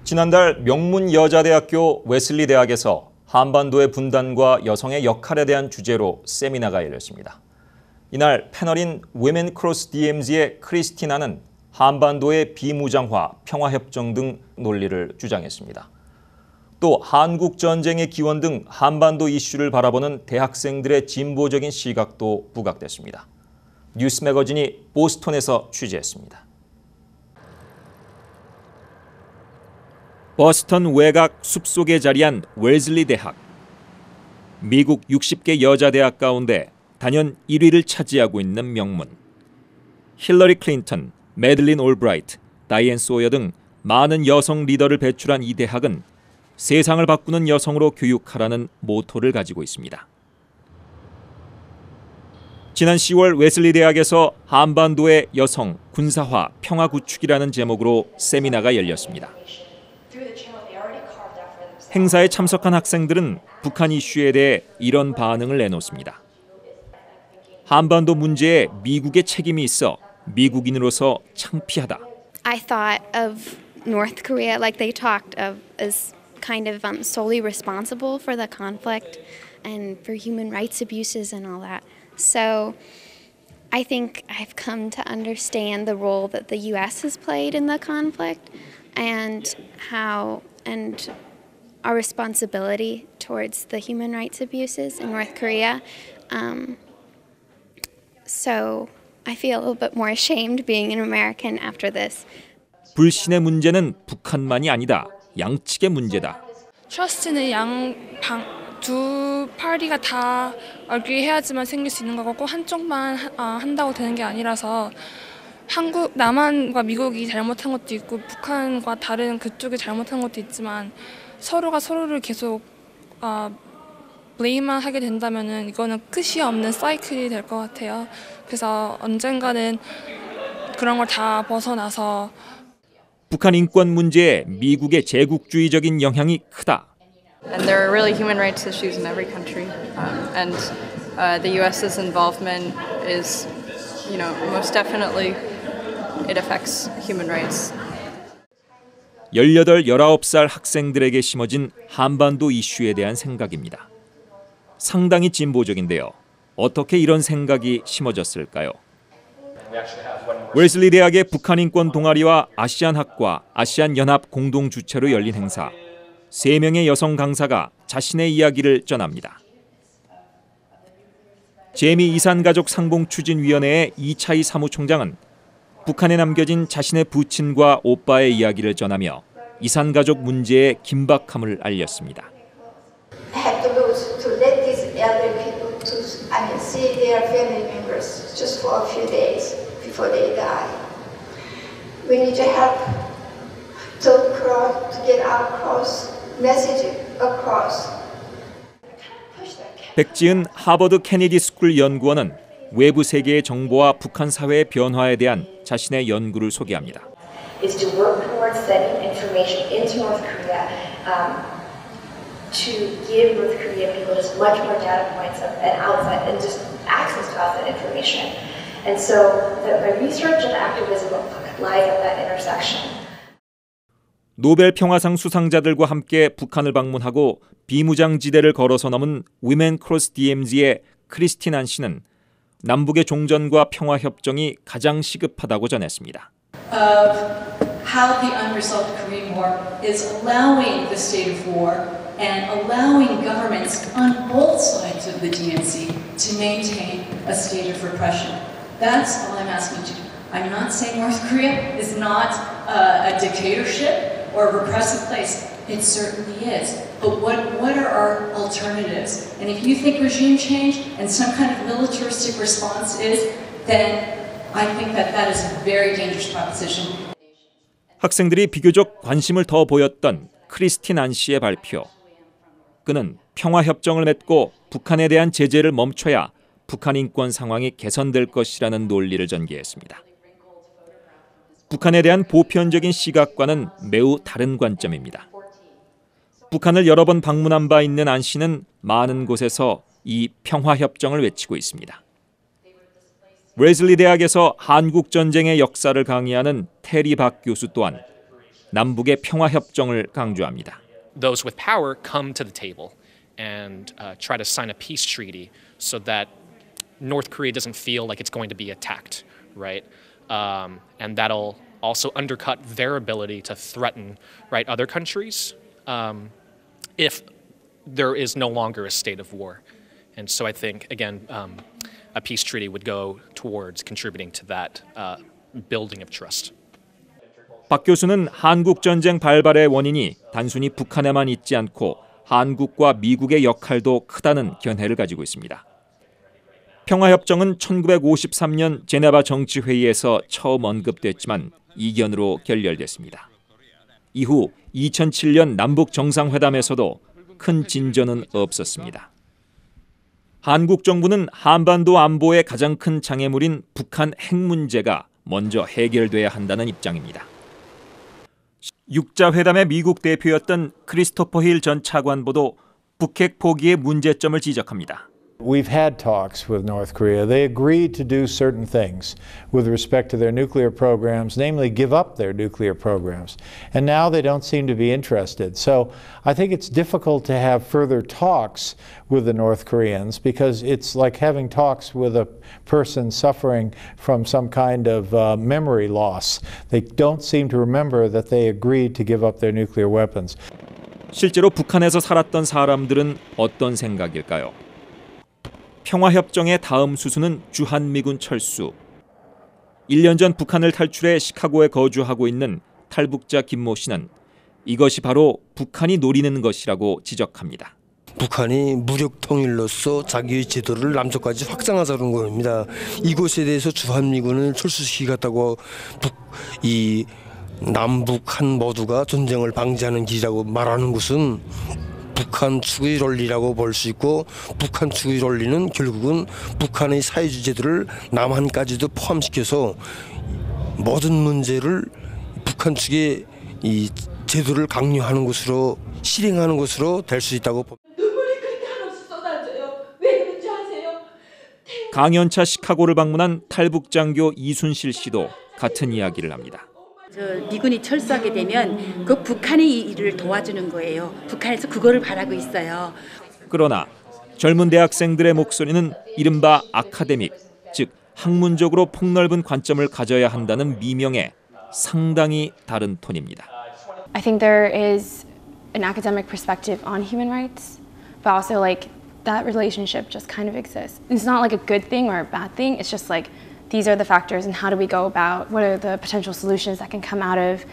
지난달 명문 여자대학교 웨슬리 대학에서 한반도의 분단과 여성의 역할에 대한 주제로 세미나가 열렸습니다. 이날 패널인 Women Cross DMZ의 크리스티나는 한반도의 비무장화, 평화협정 등 논리를 주장했습니다. 또 한국전쟁의 기원 등 한반도 이슈를 바라보는 대학생들의 진보적인 시각도 부각됐습니다. 뉴스 매거진이 보스턴에서 취재했습니다. 버스턴 외곽 숲속에 자리한 웨슬리 대학. 미국 60개 여자 대학 가운데 단연 1위를 차지하고 있는 명문. 힐러리 클린턴, 매들린 올브라이트, 다이앤 소여 등 많은 여성 리더를 배출한 이 대학은 세상을 바꾸는 여성으로 교육하라는 모토를 가지고 있습니다. 지난 10월 웨슬리 대학에서 한반도의 여성, 군사화, 평화 구축이라는 제목으로 세미나가 열렸습니다. 행사에 참석한 학생들은 북한 이슈에 대해 이런 반응을 내놓습니다. 한반도 문제에 미국의 책임이 있어 미국인으로서 창피하다. I thought of North Korea, like they talked of, as kind of solely responsible for the conflict and for human rights abuses and all that. So I think I've come to understand the role that the U.S. has played in the conflict and how our responsibility towards the human rights abuses in North Korea. So I feel a little bit more ashamed being an American after this. 불신의 문제는 북한만이 아니다. 양측의 문제다. 트러스트는 두 파리가 다 어그리해야지만 생길 수 있는 거고 꼭 한쪽만 한다고 되는 게 아니라서 남한과 미국이 잘못한 것도 있고 북한과 다른 그쪽이 잘못한 것도 있지만 서로가 서로를 계속 블레임만 하게 된다면은 이거는 끝이 없는 사이클이 될 것 같아요. 그래서 언젠가는 그런 걸 다 벗어나서 북한 인권 문제에 미국의 제국주의적인 영향이 크다. And there are really human rights issues in every country, and the U.S.'s involvement is, most definitely it affects human rights. 18, 19살 학생들에게 심어진 한반도 이슈에 대한 생각입니다. 상당히 진보적인데요. 어떻게 이런 생각이 심어졌을까요? 웨슬리 대학의 북한 인권 동아리와 아시안학과, 아시안연합 공동 주최로 열린 행사. 3명의 여성 강사가 자신의 이야기를 전합니다. 재미 이산가족 상봉추진위원회의 이차희 사무총장은 북한에 남겨진 자신의 부친과 오빠의 이야기를 전하며 이산가족 문제의 긴박함을 알렸습니다. I have to lose to let these elderly people to see their family members just for a few days before they die. We need to help to get our message across. 백지은 하버드 케네디 스쿨 연구원은 외부 세계의 정보와 북한 사회의 변화에 대한 자신의 연구를 소개합니다. Is to work towards sending information into North Korea to give North Korea people just much more data points and outside and just access to outside information. And so my research and activism lies at that intersection. 노벨 평화상 수상자들과 함께 북한을 방문하고 비무장지대를 걸어서 넘은 Women Cross DMZ의 크리스티난 씨는 남북의 종전과 평화협정이 가장 시급하다고 전했습니다. How the unresolved Korean War is allowing the state of war and allowing governments on both sides of the DMZ to maintain a state of repression. That's all I'm asking you to do. I'm not saying North Korea is not a dictatorship or a repressive place. It certainly is. But what are our alternatives? And if you think regime change and some kind of militaristic response is, then I think that is a very dangerous proposition. 학생들이 비교적 관심을 더 보였던 크리스티난 씨의 발표. 그는 평화협정을 맺고 북한에 대한 제재를 멈춰야 북한 인권 상황이 개선될 것이라는 논리를 전개했습니다. 북한에 대한 보편적인 시각과는 매우 다른 관점입니다. 북한을 여러 번 방문한 바 있는 안 씨는 많은 곳에서 이 평화협정을 외치고 있습니다. 웨슬리 대학에서 한국 전쟁의 역사를 강의하는 테리 박 교수 또한 남북의 평화협정을 강조합니다. Those with power come to the table and try to sign a peace treaty so that North Korea doesn't feel like it's going to be attacked, right? And that'll also undercut their ability to threaten, right, other countries if there is no longer a state of war. And so I think, again, a peace treaty would go towards contributing to that building of trust. 박 교수는 한국 전쟁 발발의 원인이 단순히 북한에만 있지 않고 한국과 미국의 역할도 크다는 견해를 가지고 있습니다. 평화협정은 1953년 제네바 정치회의에서 처음 언급됐지만 이견으로 결렬됐습니다. 이후 2007년 남북 정상회담에서도 큰 진전은 없었습니다. 한국 정부는 한반도 안보의 가장 큰 장애물인 북한 핵 문제가 먼저 해결돼야 한다는 입장입니다. 육자회담의 미국 대표였던 크리스토퍼 힐 전 차관보도 북핵 포기의 문제점을 지적합니다. We've had talks with North Korea. They agreed to do certain things with respect to their nuclear programs, namely give up their nuclear programs. And now they don't seem to be interested. So I think it's difficult to have further talks with the North Koreans because it's like having talks with a person suffering from some kind of memory loss. They don't seem to remember that they agreed to give up their nuclear weapons. 실제로 북한에서 살았던 사람들은 어떤 생각일까요? 평화협정의 다음 수순은 주한미군 철수. 1년 전 북한을 탈출해 시카고에 거주하고 있는 탈북자 김모 씨는 이것이 바로 북한이 노리는 것이라고 지적합니다. 북한이 무력 통일로서 자기의 제도를 남쪽까지 확장하자는 겁니다. 이곳에 대해서 주한미군을 철수시키겠다고 이 남북한 모두가 전쟁을 방지하는 길이라고 말하는 것은 북한 측의 논리라고 볼 수 있고 북한 측의 논리는 결국은 북한의 사회주의 제도를 남한까지도 포함시켜서 모든 문제를 북한 측의 이 제도를 강요하는 것으로 실행하는 것으로 될 수 있다고 봅니다. 눈물이 그렇게 한없이 쏟아져요. 왜 그런지 아세요? 강연차 시카고를 방문한 탈북장교 이순실 씨도 같은 이야기를 합니다. 미군이 철수하게 되면 그 북한의 일을 도와주는 거예요. 북한에서 그거를 바라고 있어요. 그러나 젊은 대학생들의 목소리는 이른바 아카데믹, 즉 학문적으로 폭넓은 관점을 가져야 한다는 미명에 상당히 다른 톤입니다. I think there is an academic perspective on human rights, but also like that relationship just kind of exists. It's not like a good thing or a bad thing. It's just like these are the factors and how do we go about, what are the potential solutions that can come out of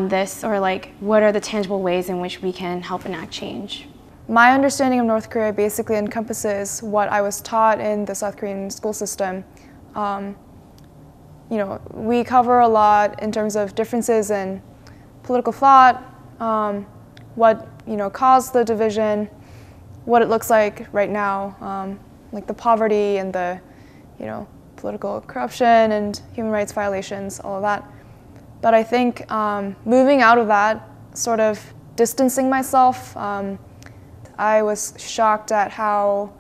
this, or like what are the tangible ways in which we can help enact change. My understanding of North Korea basically encompasses what I was taught in the South Korean school system. You know, we cover a lot in terms of differences in political thought, what caused the division, what it looks like right now, like the poverty and the political corruption and human rights violations, all of that. But I think moving out of that, sort of distancing myself, I was shocked at how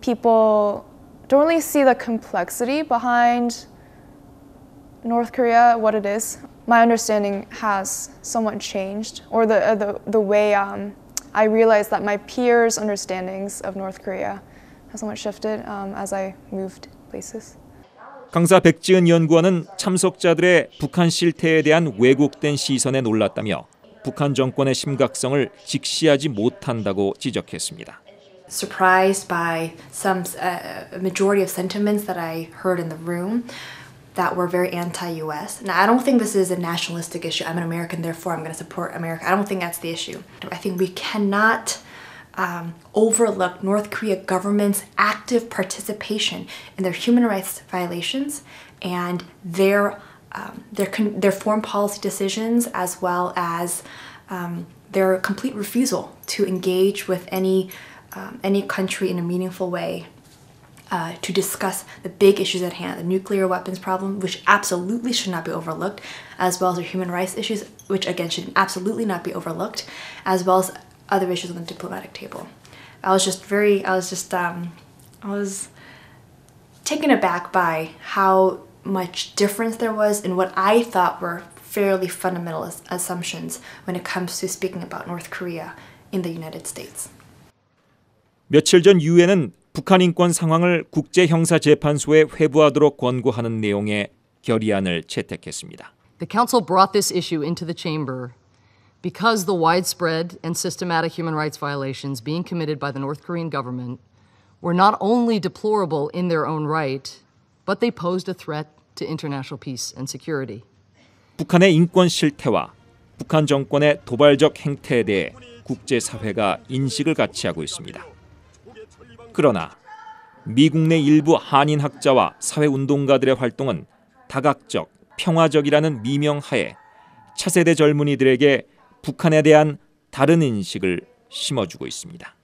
people don't really see the complexity behind North Korea, what it is. My understanding has somewhat changed, or the way I realized that my peers' understandings of North Korea has somewhat shifted as I moved places. 강사 백지은 연구원은 참석자들의 북한 실태에 대한 왜곡된 시선에 놀랐다며 북한 정권의 심각성을 직시하지 못한다고 지적했습니다. Surprised by some majority of sentiments that I heard in the room that were very anti-US. Now, I don't think this is a nationalistic issue. I'm an American, therefore I'm going to support America. I don't think that's the issue. I think we cannot overlook North Korea government's active participation in their human rights violations and their foreign policy decisions, as well as their complete refusal to engage with any country in a meaningful way to discuss the big issues at hand, the nuclear weapons problem, which absolutely should not be overlooked, as well as the human rights issues, which again should absolutely not be overlooked, as well as other issues on the diplomatic table. I was taken aback by how much difference there was in what I thought were fairly fundamental assumptions when it comes to speaking about North Korea in the United States. 며칠 전 유엔은 북한 인권 상황을 국제형사재판소에 회부하도록 권고하는 내용의 결의안을 채택했습니다. The Council brought this issue into the chamber because the widespread and systematic human rights violations being committed by the North Korean government were not only deplorable in their own right, but they posed a threat to international peace and security. 북한의 인권 실태와 북한 정권의 도발적 행태에 대해 국제사회가 인식을 같이 하고 있습니다. 그러나 미국 내 일부 한인 학자와 사회운동가들의 활동은 다각적, 평화적이라는 미명하에 차세대 젊은이들에게 북한에 대한 다른 인식을 심어주고 있습니다.